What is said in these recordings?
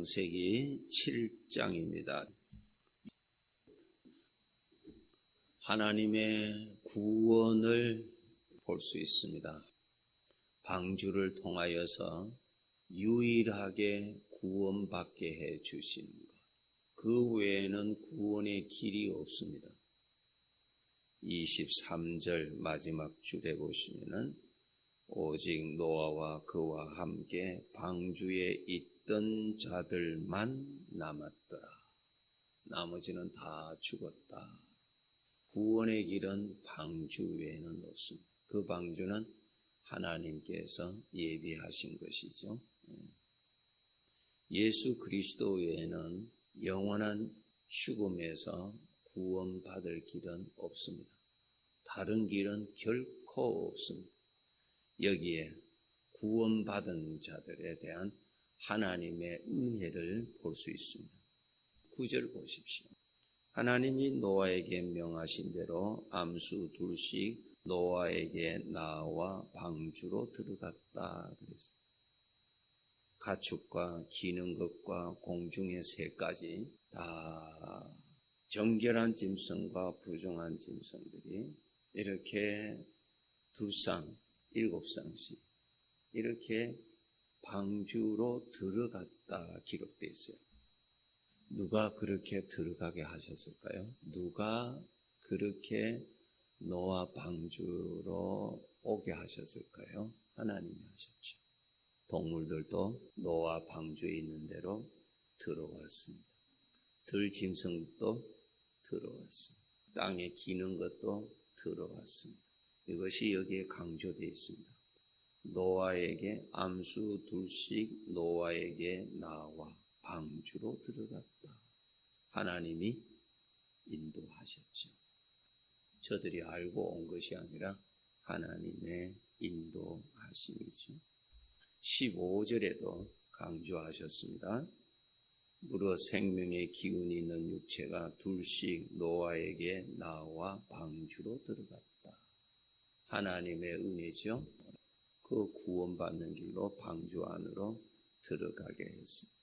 창세기 7장입니다. 하나님의 구원을 볼 수 있습니다. 방주를 통하여서 유일하게 구원받게 해 주시는 것. 그 외에는 구원의 길이 없습니다. 23절 마지막 줄에 보시면은 오직 노아와 그와 함께 방주에 있던 자들만 남았더라. 나머지는 다 죽었다. 구원의 길은 방주 외에는 없습니다. 그 방주는 하나님께서 예비하신 것이죠. 예수 그리스도 외에는 영원한 죽음에서 구원받을 길은 없습니다. 다른 길은 결코 없습니다. 여기에 구원받은 자들에 대한 하나님의 은혜를 볼 수 있습니다. 9절 보십시오. 하나님이 노아에게 명하신 대로 암수 둘씩 노아에게 나와 방주로 들어갔다 그랬어요. 가축과 기는 것과 공중의 새까지 다 정결한 짐승과 부정한 짐승들이 이렇게 2쌍, 7쌍씩 이렇게 방주로 들어갔다 기록되어 있어요. 누가 그렇게 들어가게 하셨을까요? 누가 그렇게 노아 방주로 오게 하셨을까요? 하나님이 하셨죠. 동물들도 노아 방주에 있는 대로 들어왔습니다. 들짐승도 들어왔습니다. 땅에 기는 것도 들어왔습니다. 이것이 여기에 강조되어 있습니다. 노아에게 암수 둘씩 노아에게 나와 방주로 들어갔다. 하나님이 인도하셨죠. 저들이 알고 온 것이 아니라 하나님의 인도하심이죠. 15절에도 강조하셨습니다. 무릇 생명의 기운이 있는 육체가 둘씩 노아에게 나와 방주로 들어갔다. 하나님의 은혜죠. 그 구원받는 길로 방주 안으로 들어가게 했습니다.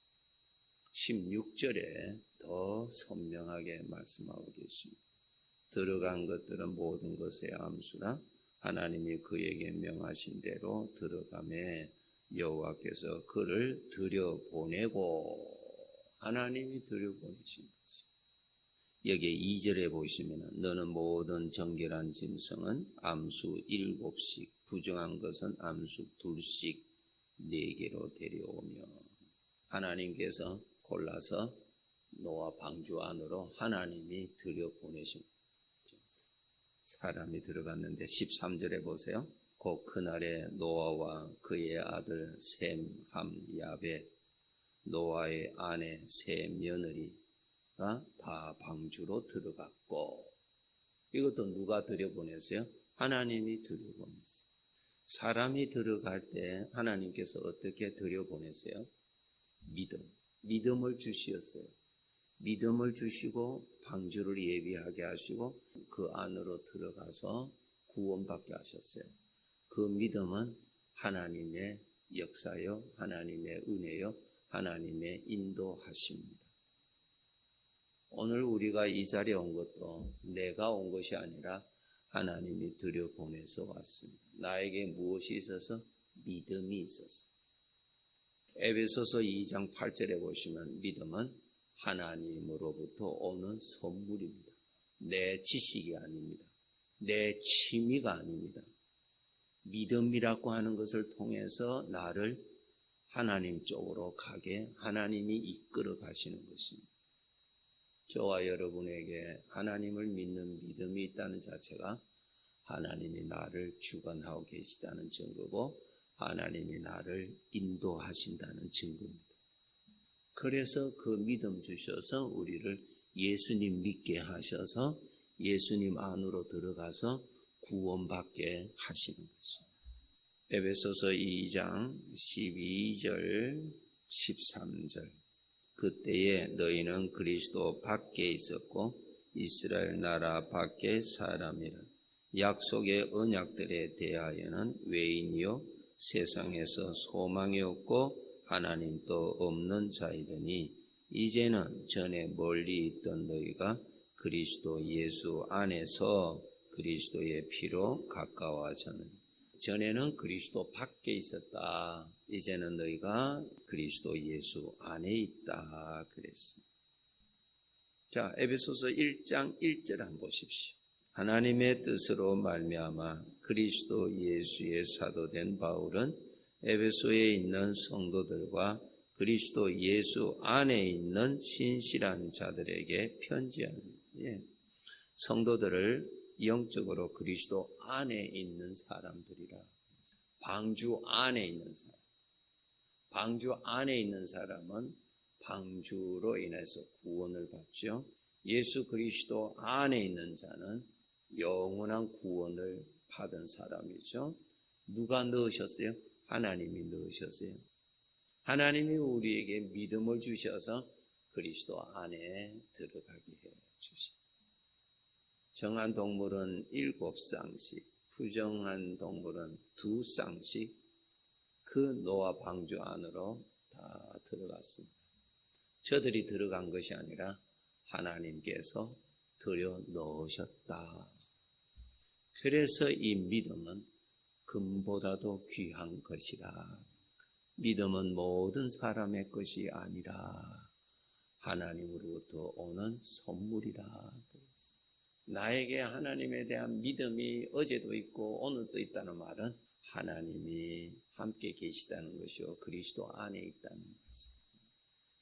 16절에 더 선명하게 말씀하고 계십니다. 들어간 것들은 모든 것의 암수라 하나님이 그에게 명하신 대로 들어가매 여호와께서 그를 들여보내고 하나님이 들여보내신 거지. 여기 2절에 보시면 너는 모든 정결한 짐승은 암수 7씩 부정한 것은 암수 2씩 4개로 데려오며 하나님께서 골라서 노아 방주 안으로 하나님이 들여보내신 거죠. 사람이 들어갔는데 13절에 보세요. 곧 그날에 노아와 그의 아들 셈, 함, 야벳, 노아의 아내 세 며느리가 다 방주로 들어갔고 이것도 누가 들여보냈어요? 하나님이 들여보냈어요. 사람이 들어갈 때 하나님께서 어떻게 들여보냈어요? 믿음을 주시었어요. 믿음을 주시고 방주를 예비하게 하시고 그 안으로 들어가서 구원받게 하셨어요. 그 믿음은 하나님의 역사요, 하나님의 은혜요, 하나님의 인도하십니다. 오늘 우리가 이 자리에 온 것도 내가 온 것이 아니라 하나님이 들여보내서 왔습니다. 나에게 무엇이 있어서? 믿음이 있어서. 에베소서 2장 8절에 보시면 믿음은 하나님으로부터 오는 선물입니다. 내 지식이 아닙니다. 내 취미가 아닙니다. 믿음이라고 하는 것을 통해서 나를 하나님 쪽으로 가게 하나님이 이끌어 가시는 것입니다. 저와 여러분에게 하나님을 믿는 믿음이 있다는 자체가 하나님이 나를 주관하고 계시다는 증거고 하나님이 나를 인도하신다는 증거입니다. 그래서 그 믿음 주셔서 우리를 예수님 믿게 하셔서 예수님 안으로 들어가서 구원받게 하시는 것입니다. 에베소서 2장 12절 13절 그때에 너희는 그리스도 밖에 있었고 이스라엘 나라 밖에 사람이라 약속의 언약들에 대하여는 외인이요 세상에서 소망이 없고 하나님도 없는 자이더니 이제는 전에 멀리 있던 너희가 그리스도 예수 안에서 그리스도의 피로 가까워졌느니 전에는 그리스도 밖에 있었다. 이제는 너희가 그리스도 예수 안에 있다 그랬습니다. 자, 에베소서 1장 1절 한번 보십시오. 하나님의 뜻으로 말미암아 그리스도 예수의 사도된 바울은 에베소에 있는 성도들과 그리스도 예수 안에 있는 신실한 자들에게 편지하는 성도들을 영적으로 그리스도 안에 있는 사람들이라. 방주 안에 있는 사람. 방주 안에 있는 사람은 방주로 인해서 구원을 받죠. 예수 그리스도 안에 있는 자는 영원한 구원을 받은 사람이죠. 누가 넣으셨어요? 하나님이 넣으셨어요. 하나님이 우리에게 믿음을 주셔서 그리스도 안에 들어가게 해 주십니다. 정한 동물은 7쌍씩, 부정한 동물은 2쌍씩 그 노아 방주 안으로 다 들어갔습니다. 저들이 들어간 것이 아니라 하나님께서 들여 넣으셨다. 그래서 이 믿음은 금보다도 귀한 것이라. 믿음은 모든 사람의 것이 아니라 하나님으로부터 오는 선물이라. 나에게 하나님에 대한 믿음이 어제도 있고 오늘도 있다는 말은 하나님이 함께 계시다는 것이요 그리스도 안에 있다는 것입니다.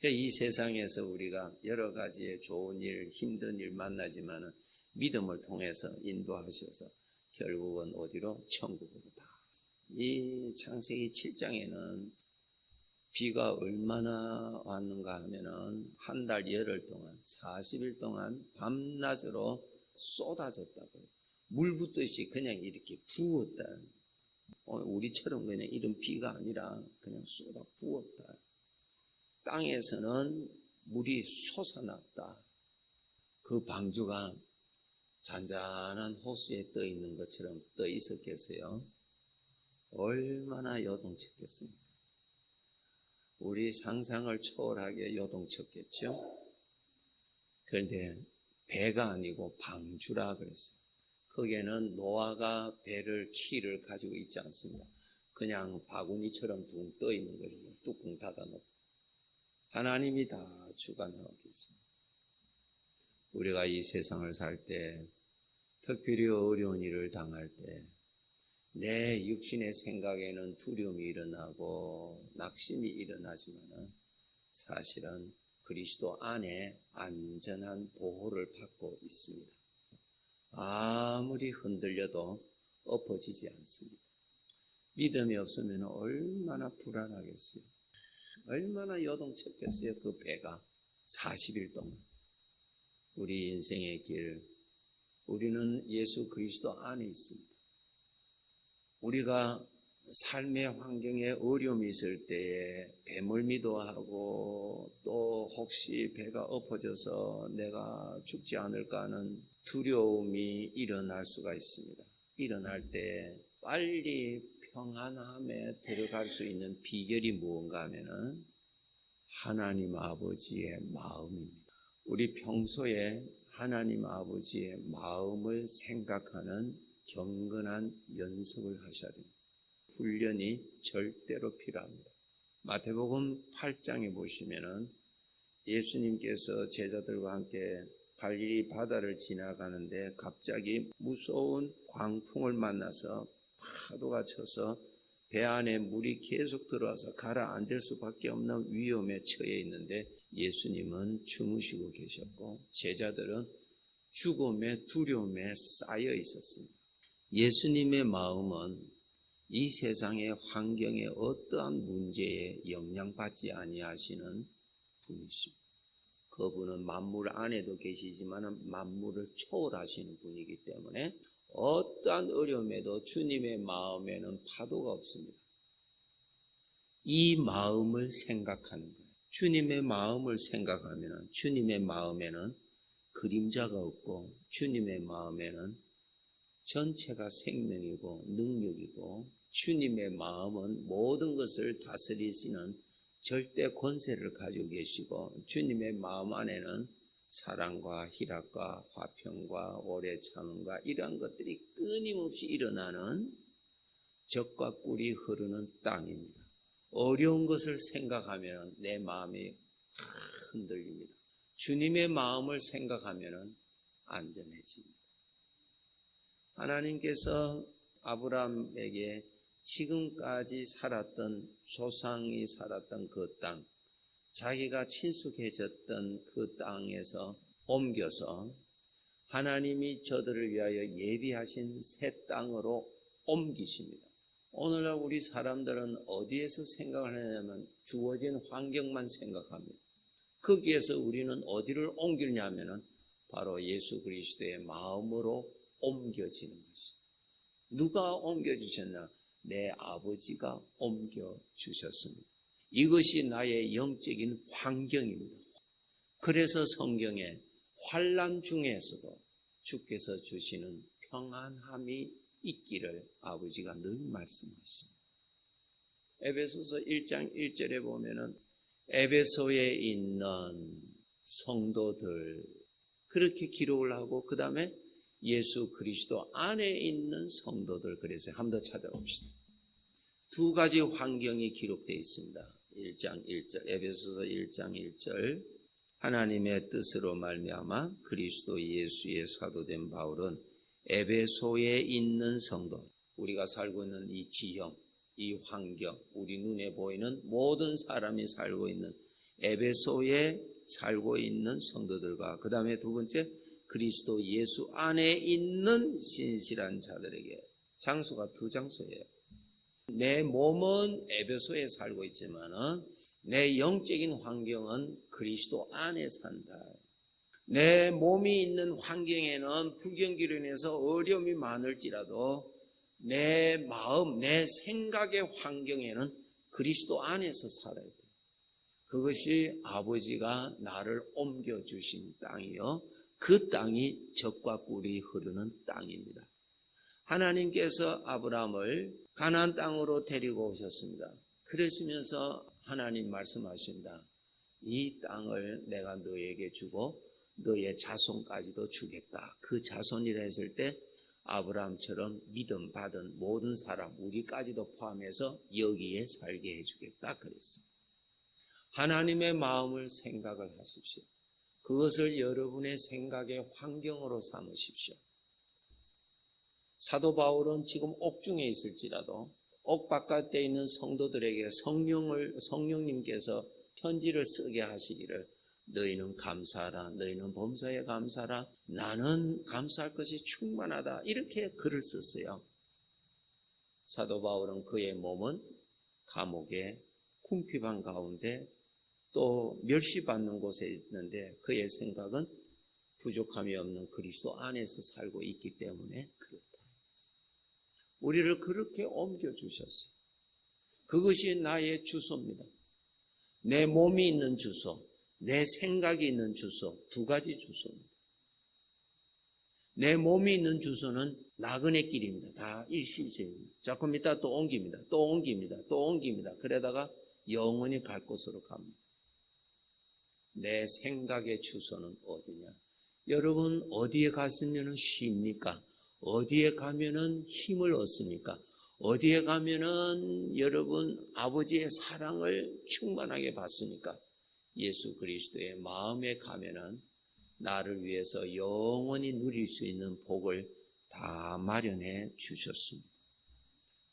이 세상에서 우리가 여러 가지의 좋은 일, 힘든 일 만나지만은 믿음을 통해서 인도하셔서 결국은 어디로? 천국으로 다. 이 창세기 7장에는 비가 얼마나 왔는가 하면은 한 달 열흘 동안 40일 동안 밤낮으로 쏟아졌다고요. 물 붓듯이 그냥 이렇게 부었다. 우리처럼 그냥 이런 비가 아니라 그냥 쏟아 부었다. 땅에서는 물이 솟아났다. 그 방주가 잔잔한 호수에 떠 있는 것처럼 떠 있었겠어요? 얼마나 요동쳤겠습니까? 우리 상상을 초월하게 요동쳤겠죠? 그런데 배가 아니고 방주라 그랬어요. 거기에는 노아가 배를 키를 가지고 있지 않습니다. 그냥 바구니처럼 둥 떠 있는 거예요. 뚜껑 닫아놓고. 하나님이 다 주관하고 계십니다. 우리가 이 세상을 살 때, 특별히 어려운 일을 당할 때, 내 육신의 생각에는 두려움이 일어나고 낙심이 일어나지만 사실은 그리스도 안에 안전한 보호를 받고 있습니다. 아무리 흔들려도 엎어지지 않습니다. 믿음이 없으면 얼마나 불안하겠어요. 얼마나 요동쳤겠어요. 그 배가 40일 동안. 우리 인생의 길, 우리는 예수 그리스도 안에 있습니다. 우리가 삶의 환경에 어려움이 있을 때에 배멀미도 하고 또 혹시 배가 엎어져서 내가 죽지 않을까 하는 두려움이 일어날 수가 있습니다. 일어날 때 빨리 평안함에 들어갈 수 있는 비결이 무언가 하면은 하나님 아버지의 마음입니다. 우리 평소에 하나님 아버지의 마음을 생각하는 경건한 연습을 하셔야 됩니다. 훈련이 절대로 필요합니다. 마태복음 8장에 보시면은 예수님께서 제자들과 함께 갈릴리 바다를 지나가는데 갑자기 무서운 광풍을 만나서 파도가 쳐서 배 안에 물이 계속 들어와서 가라앉을 수밖에 없는 위험에 처해 있는데 예수님은 주무시고 계셨고 제자들은 죽음의 두려움에 쌓여 있었습니다. 예수님의 마음은 이 세상의 환경에 어떠한 문제에 영향받지 아니하시는 분이십니다. 그분은 만물 안에도 계시지만 만물을 초월하시는 분이기 때문에 어떠한 어려움에도 주님의 마음에는 파도가 없습니다. 이 마음을 생각하는 거예요. 주님의 마음을 생각하면 주님의 마음에는 그림자가 없고 주님의 마음에는 전체가 생명이고 능력이고 주님의 마음은 모든 것을 다스리시는 절대 권세를 가지고 계시고 주님의 마음 안에는 사랑과 희락과 화평과 오래 참음과 이러한 것들이 끊임없이 일어나는 젖과 꿀이 흐르는 땅입니다. 어려운 것을 생각하면 내 마음이 흔들립니다. 주님의 마음을 생각하면 안전해집니다. 하나님께서 아브라함에게 지금까지 살았던 조상이 살았던 그 땅, 자기가 친숙해졌던 그 땅에서 옮겨서 하나님이 저들을 위하여 예비하신 새 땅으로 옮기십니다. 오늘날 우리 사람들은 어디에서 생각을 하냐면 주어진 환경만 생각합니다. 거기에서 우리는 어디를 옮기냐면 바로 예수 그리스도의 마음으로 옮겨지는 것입니다. 누가 옮겨주셨나? 내 아버지가 옮겨주셨습니다. 이것이 나의 영적인 환경입니다. 그래서 성경에 환난 중에서도 주께서 주시는 평안함이 있기를 아버지가 늘 말씀하십니다. 에베소서 1장 1절에 보면은 에베소에 있는 성도들 그렇게 기록을 하고 그 다음에 예수 그리스도 안에 있는 성도들 그래서 한번 더 찾아봅시다. 두 가지 환경이 기록되어 있습니다. 1장 1절 에베소서 1장 1절 하나님의 뜻으로 말미암아 그리스도 예수의 사도된 바울은 에베소에 있는 성도 우리가 살고 있는 이 지형 이 환경 우리 눈에 보이는 모든 사람이 살고 있는 에베소에 살고 있는 성도들과 그 다음에 두 번째 그리스도 예수 안에 있는 신실한 자들에게 장소가 두 장소예요. 내 몸은 에베소에 살고 있지만은 내 영적인 환경은 그리스도 안에 산다. 내 몸이 있는 환경에는 불경기로 인해서 어려움이 많을지라도 내 마음, 내 생각의 환경에는 그리스도 안에서 살아야 돼. 그것이 아버지가 나를 옮겨주신 땅이요. 그 땅이 젖과 꿀이 흐르는 땅입니다. 하나님께서 아브라함을 가나안 땅으로 데리고 오셨습니다. 그러시면서 하나님 말씀하신다. 이 땅을 내가 너에게 주고 너의 자손까지도 주겠다. 그 자손이라 했을 때 아브라함처럼 믿음 받은 모든 사람 우리까지도 포함해서 여기에 살게 해주겠다 그랬습니다. 하나님의 마음을 생각을 하십시오. 그것을 여러분의 생각의 환경으로 삼으십시오. 사도 바울은 지금 옥중에 있을지라도 옥 바깥에 있는 성도들에게 성령님께서 편지를 쓰게 하시기를 너희는 감사하라, 너희는 범사에 감사하라, 나는 감사할 것이 충만하다 이렇게 글을 썼어요. 사도 바울은 그의 몸은 감옥에 궁핍한 가운데 또 멸시받는 곳에 있는데 그의 생각은 부족함이 없는 그리스도 안에서 살고 있기 때문에 그렇다. 우리를 그렇게 옮겨주셨어요. 그것이 나의 주소입니다. 내 몸이 있는 주소, 내 생각이 있는 주소, 두 가지 주소입니다. 내 몸이 있는 주소는 나그네 길입니다. 다 일시적입니다. 조금 이따 또 옮깁니다. 또 옮깁니다. 또 옮깁니다. 그러다가 영원히 갈 곳으로 갑니다. 내 생각의 주소는 어디냐? 여러분 어디에 갔으면 쉽니까? 어디에 가면은 힘을 얻습니까? 어디에 가면은 여러분 아버지의 사랑을 충만하게 받습니까? 예수 그리스도의 마음에 가면은 나를 위해서 영원히 누릴 수 있는 복을 다 마련해 주셨습니다.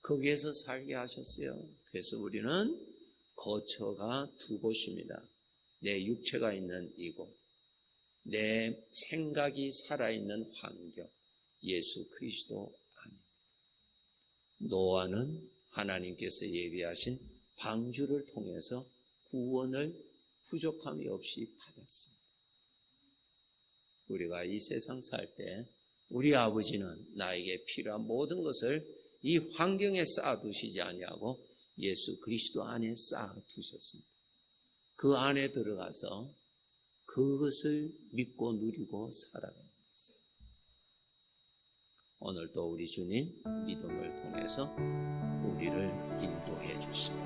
거기에서 살게 하셨어요. 그래서 우리는 거처가 두 곳입니다. 내 육체가 있는 이곳, 내 생각이 살아있는 환경, 예수 그리스도 안입니다. 노아는 하나님께서 예비하신 방주를 통해서 구원을 부족함이 없이 받았습니다. 우리가 이 세상 살 때 우리 아버지는 나에게 필요한 모든 것을 이 환경에 쌓아두시지 아니하고 예수 그리스도 안에 쌓아두셨습니다. 그 안에 들어가서 그것을 믿고 누리고 살아가는 것입니다. 오늘도 우리 주님 믿음을 통해서 우리를 인도해 주시고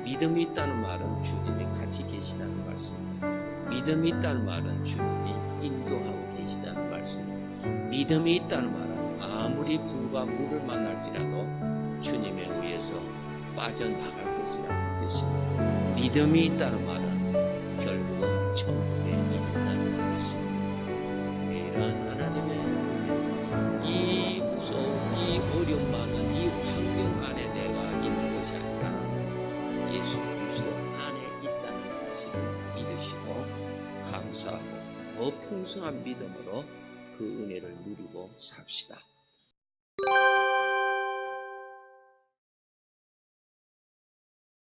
믿음이 있다는 말은 주님이 같이 계시다는 말씀입니다. 믿음이 있다는 말은 주님이 인도하고 계시다는 말씀입니다. 믿음이 있다는 말은 아무리 불과 물을 만날지라도 주님에 의해서 빠져나갈 것이라는 뜻입니다. 믿음이 있다는 말은 결국은 천국에 이른다는 뜻입니다. 이러한 하나님의 은혜, 이 무서운, 이 어려움 많은 이 환경 안에 내가 있는 것이 아니라 예수 그리스도 안에 있다는 사실을 믿으시고 감사하고 더 풍성한 믿음으로 그 은혜를 누리고 삽시다.